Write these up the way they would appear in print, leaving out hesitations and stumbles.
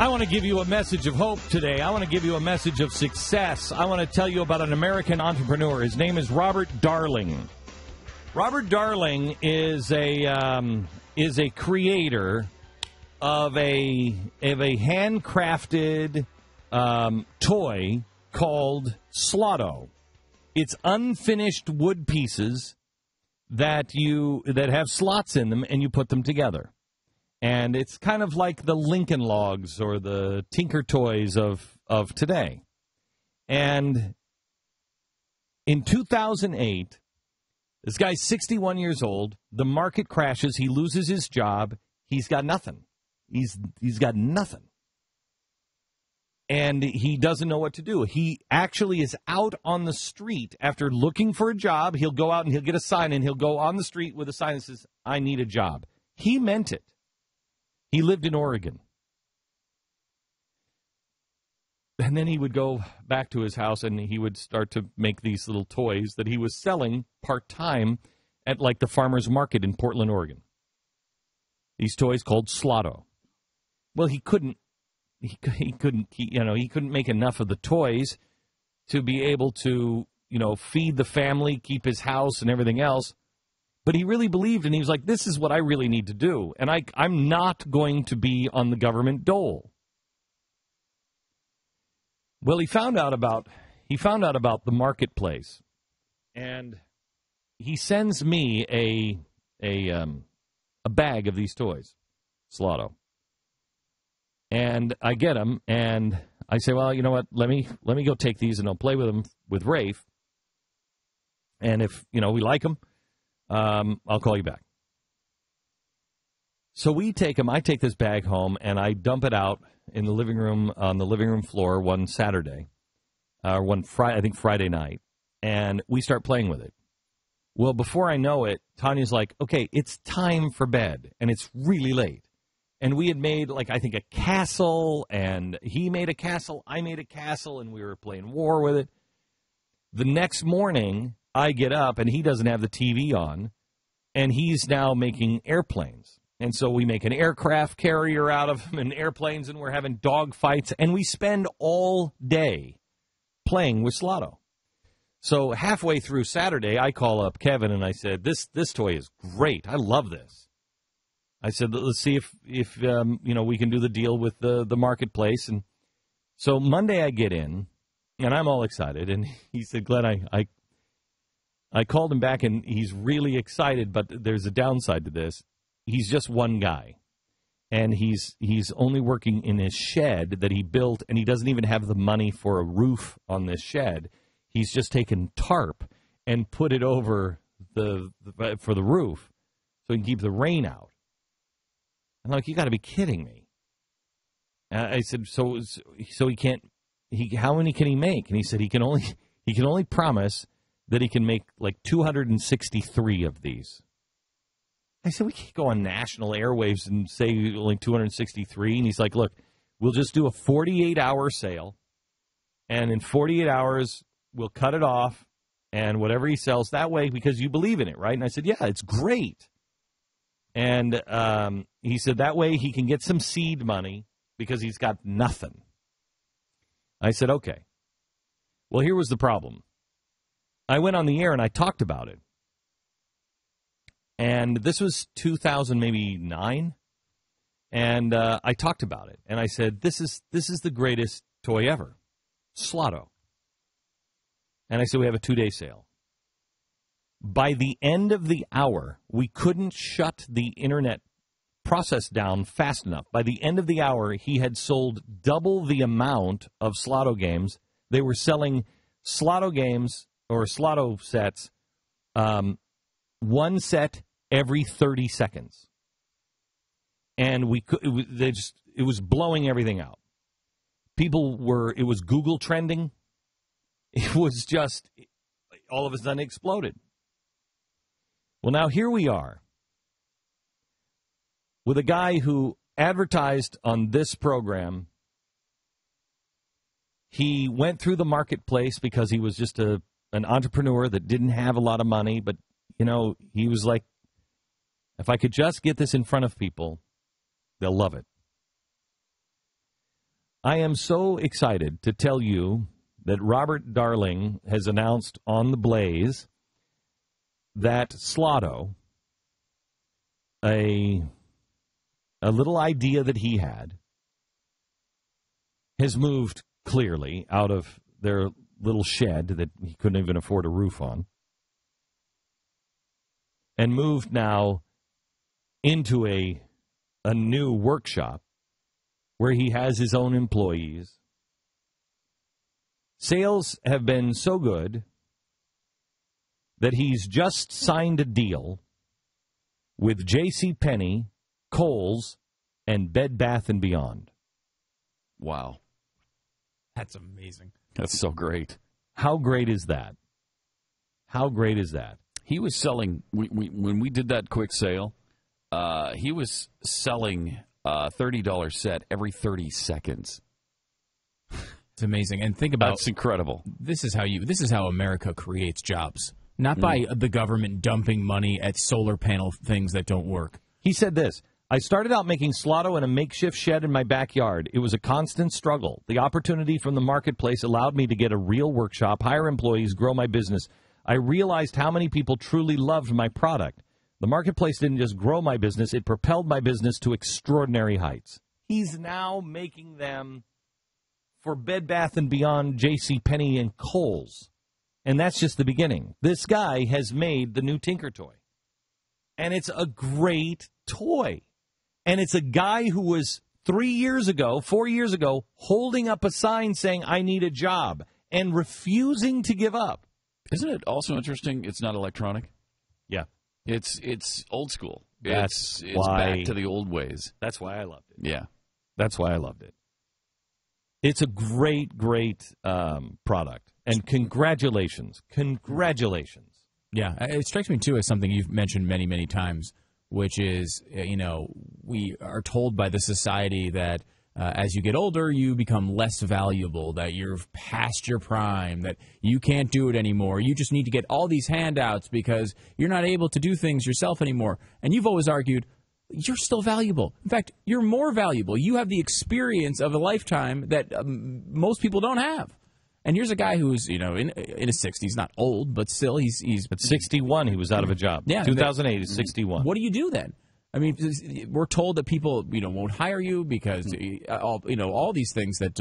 I want to give you a message of hope today. I want to give you a message of success. I want to tell you about an American entrepreneur. His name is Robert Darling. Robert Darling is a creator of a handcrafted toy called Slotto. It's unfinished wood pieces that have slots in them, and you put them together. And it's kind of like the Lincoln Logs or the Tinker Toys of today. And in 2008, this guy's 61 years old. The market crashes. He loses his job. He's got nothing. He's got nothing. And he doesn't know what to do. He actually is out on the street after looking for a job. He'll go out and he'll get a sign, and he'll go on the street with a sign that says, "I need a job." He meant it. He lived in Oregon. And then he would go back to his house and he would start to make these little toys that he was selling part-time at like the farmer's market in Portland, Oregon. These toys called Slotto. Well, he couldn't make enough of the toys to be able to, feed the family, keep his house and everything else. But he really believed, and he was like, this is what I really need to do. And I'm not going to be on the government dole. Well, he found out about the marketplace. And he sends me a bag of these toys, Slotto. And I get them, and I say, well, you know what, let me go take these, and I'll play with them with Rafe. And if, we like them, I'll call you back. So we take them. I take this bag home, and I dump it out in the living room, on the living room floor one Saturday, Friday night, and we start playing with it. Well, before I know it, Tanya's like, okay, it's time for bed, and it's really late. And we had made, a castle, and he made a castle, I made a castle, and we were playing war with it. The next morning, I get up, and he doesn't have the TV on, and he's now making airplanes. And so we make an aircraft carrier out of them and airplanes, and we're having dog fights, and we spend all day playing with Slotto. So halfway through Saturday, I call up Kevin, and I said, this toy is great. I love this. I said, let's see if we can do the deal with the marketplace. And so Monday I get in, and I'm all excited, and he said, Glenn, I called him back, and he's really excited, but there's a downside to this. He's just one guy, and he's only working in his shed that he built, and he doesn't even have the money for a roof on this shed. He's just taken tarp and put it over for the roof so he can keep the rain out. I'm like, you got to be kidding me. I said, so he can't. How many can he make? And he said he can only promise that he can make like 263 of these. I said, we can't go on national airwaves and say only 263. And he's like, look, we'll just do a 48-hour sale, and in 48 hours, we'll cut it off, and whatever he sells that way, because you believe in it, right? And I said, yeah, it's great. And he said that way he can get some seed money because he's got nothing. I said, okay. Well, here was the problem. I went on the air and I talked about it. And this was 2009. And I talked about it. And I said, this is the greatest toy ever. Slotto. And I said, we have a 2-day sale. By the end of the hour, we couldn't shut the internet process down fast enough. By the end of the hour, he had sold double the amount of Slotto games. They were selling Slotto games or Slotto sets, one set every 30 seconds. And it was blowing everything out. It was Google trending. It was just, all of a sudden exploded. Well, now here we are with a guy who advertised on this program. He went through the marketplace because he was just an entrepreneur that didn't have a lot of money. But, he was like, if I could just get this in front of people, they'll love it. I am so excited to tell you that Robert Darling has announced on The Blaze that Slotto, a little idea that he had, has moved clearly out of their little shed that he couldn't even afford a roof on, and moved now into a new workshop where he has his own employees. Sales have been so good that he's just signed a deal with JCPenney, Kohl's, and Bed Bath & Beyond. Wow. That's amazing. That's so great. How great is that? How great is that? He was selling, when we did that quick sale, he was selling a $30 set every 30 seconds. It's amazing. And think about, that's incredible. This is how America creates jobs. Not by the government dumping money at solar panel things that don't work. He said this: I started out making Slotto in a makeshift shed in my backyard. It was a constant struggle. The opportunity from the marketplace allowed me to get a real workshop, hire employees, grow my business. I realized how many people truly loved my product. The marketplace didn't just grow my business, it propelled my business to extraordinary heights. He's now making them for Bed Bath & Beyond, JCPenney, and Kohl's. And that's just the beginning. This guy has made the new Tinker Toy. And it's a great toy. And it's a guy who was 4 years ago, holding up a sign saying, I need a job, and refusing to give up. Isn't it also interesting it's not electronic? Yeah. It's old school. It's back to the old ways. That's why I loved it. Yeah. That's why I loved it. It's a great, great product. And congratulations. Congratulations. Yeah, it strikes me, too, as something you've mentioned many, many times, which is, we are told by the society that as you get older, you become less valuable, that you're past your prime, that you can't do it anymore. You just need to get all these handouts because you're not able to do things yourself anymore. And you've always argued, you're still valuable. In fact, you're more valuable. You have the experience of a lifetime that most people don't have. And here's a guy who's, in his 60s, not old, but still he's At 61, he was out of a job. Yeah, 2008 is 61. What do you do then? I mean, we're told that people, won't hire you because, all these things that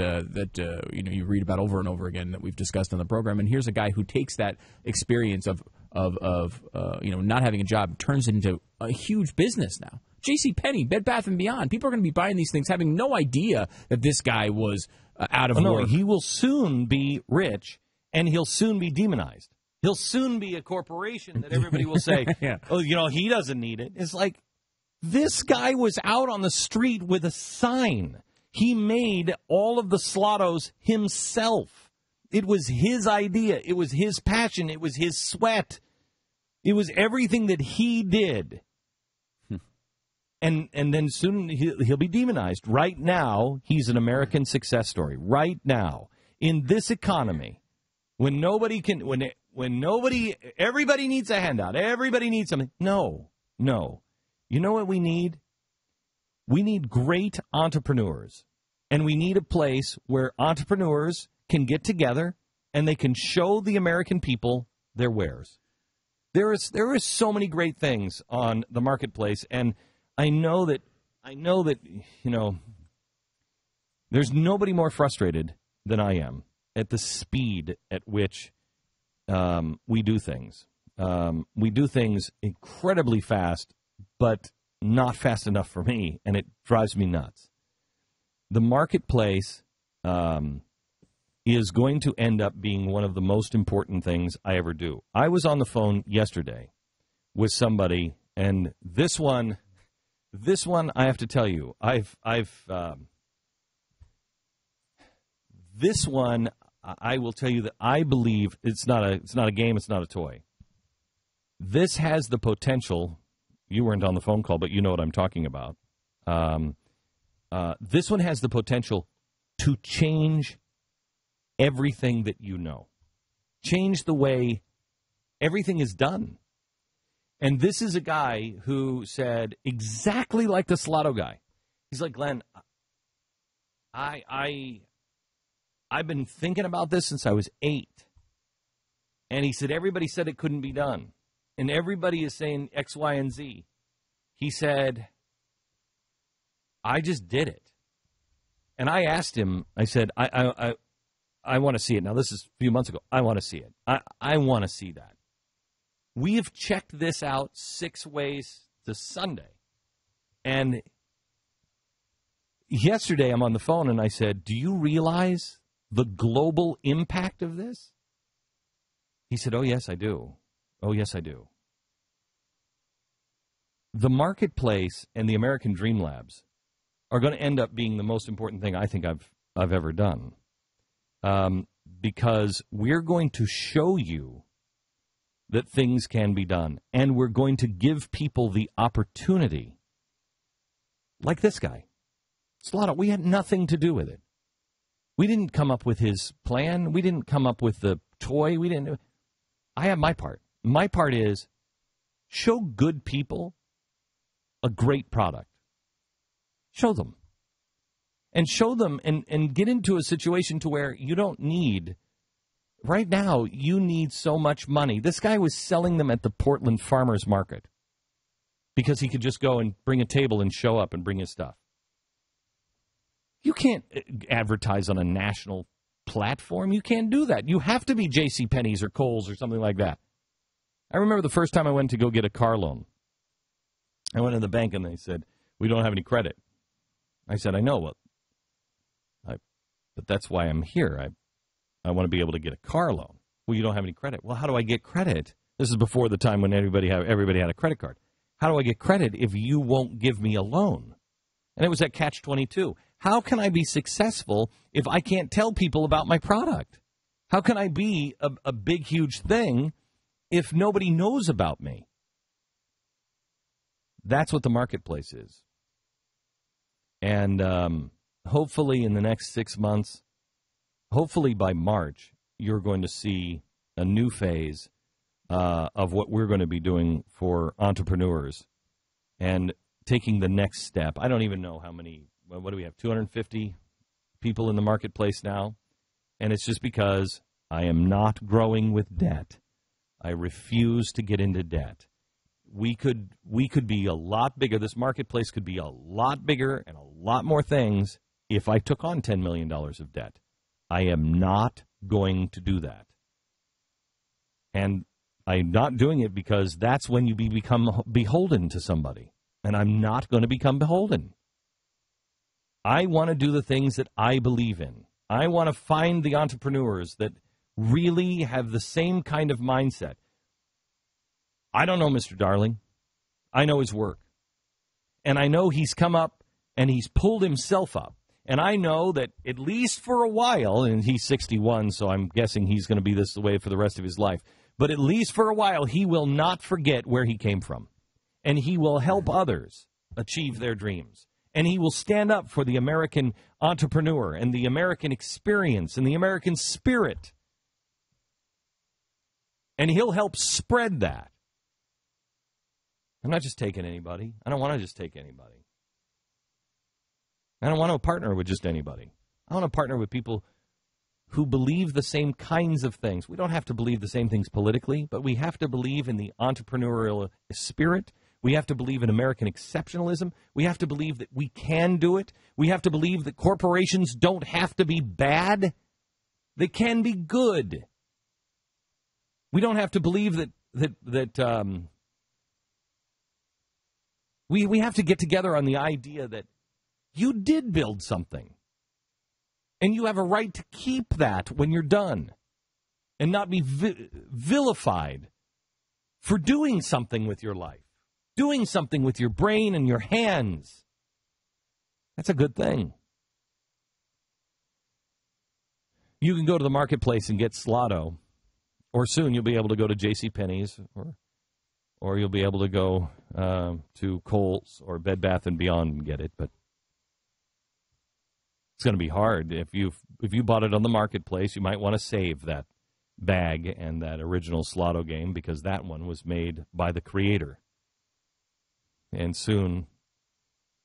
you read about over and over again that we've discussed on the program. And here's a guy who takes that experience of not having a job, turns it into a huge business now. JCPenney, Bed Bath & Beyond. People are going to be buying these things having no idea that this guy was out of work. He will soon be rich, and he'll soon be demonized. He'll soon be a corporation that everybody will say, yeah. Oh, he doesn't need it. It's like, this guy was out on the street with a sign. He made all of the Slottos himself. It was his idea. It was his passion. It was his sweat. It was everything that he did. And then soon he'll be demonized. Right now, he's an American success story. Right now, in this economy, when nobody can, everybody needs a handout. Everybody needs something. No. You know what we need? We need great entrepreneurs. And we need a place where entrepreneurs can get together and they can show the American people their wares. There is so many great things on the marketplace, and I know that there's nobody more frustrated than I am at the speed at which we do things. We do things incredibly fast, but not fast enough for me, and it drives me nuts. The marketplace is going to end up being one of the most important things I ever do. I was on the phone yesterday with somebody, and this one, I have to tell you, this one, I will tell you that I believe it's not a game, it's not a toy. This has the potential. You weren't on the phone call, but you know what I'm talking about. This one has the potential to change everything that you know. Change the way everything is done. And this is a guy who said exactly like the Slotto guy. He's like, Glenn, I've been thinking about this since I was 8. And he said, everybody said it couldn't be done. And everybody is saying X, Y, and Z. He said, I just did it. And I asked him, I said, I want to see it. Now, this is a few months ago. I want to see it. I want to see that. We have checked this out 6 ways to Sunday. And yesterday I'm on the phone and I said, do you realize the global impact of this? He said, oh, yes, I do. Oh, yes, I do. The marketplace and the American Dream Labs are going to end up being the most important thing I think I've ever done. Because we're going to show you that things can be done. And we're going to give people the opportunity. Like this guy. Slaughter, we had nothing to do with it. We didn't come up with his plan. We didn't come up with the toy. I have my part. My part is show good people a great product. Show them. And show them and get into a situation to where you don't need, right now, you need so much money. This guy was selling them at the Portland Farmers Market because he could just go and bring a table and show up and bring his stuff. You can't advertise on a national platform. You can't do that. You have to be JCPenney's or Kohl's or something like that. I remember the first time I went to go get a car loan. I went to the bank and they said, we don't have any credit. I said, I know, but that's why I'm here. I want to be able to get a car loan. Well, you don't have any credit. Well, how do I get credit? This is before the time when everybody had a credit card. How do I get credit if you won't give me a loan? And it was at Catch-22. How can I be successful if I can't tell people about my product? How can I be a big, huge thing if nobody knows about me? That's what the marketplace is. And hopefully in the next 6 months, hopefully by March, you're going to see a new phase of what we're going to be doing for entrepreneurs and taking the next step. I don't even know how many, what do we have, 250 people in the marketplace now? And it's just because I am not growing with debt. I refuse to get into debt. We could be a lot bigger. This marketplace could be a lot bigger and a lot more things if I took on $10 million of debt. I am not going to do that. And I'm not doing it because that's when you become beholden to somebody. And I'm not going to become beholden. I want to do the things that I believe in. I want to find the entrepreneurs that really have the same kind of mindset. I don't know Mr. Darling. I know his work. And I know he's come up and he's pulled himself up. And I know that at least for a while, and he's 61, so I'm guessing he's going to be this way for the rest of his life, but at least for a while, he will not forget where he came from. And he will help others achieve their dreams. And he will stand up for the American entrepreneur and the American experience and the American spirit. And he'll help spread that. I'm not just taking anybody. I don't want to just take anybody. I don't want to partner with just anybody. I want to partner with people who believe the same kinds of things. We don't have to believe the same things politically, but we have to believe in the entrepreneurial spirit. We have to believe in American exceptionalism. We have to believe that we can do it. We have to believe that corporations don't have to be bad. They can be good. We don't have to believe that we have to get together on the idea that you did build something. And you have a right to keep that when you're done. And not be vilified for doing something with your life. Doing something with your brain and your hands. That's a good thing. You can go to the marketplace and get Slotto. Or soon you'll be able to go to JCPenney's or you'll be able to go to Kohl's or Bed Bath & Beyond and get it. But it's going to be hard. If you bought it on the marketplace, you might want to save that bag and that original Slotto game because that one was made by the creator. And soon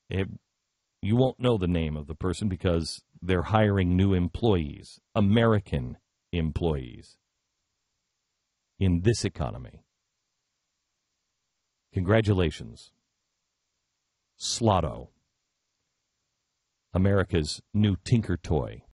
you won't know the name of the person because they're hiring new employees, American employees, in this economy. Congratulations. Slotto, America's new tinker toy.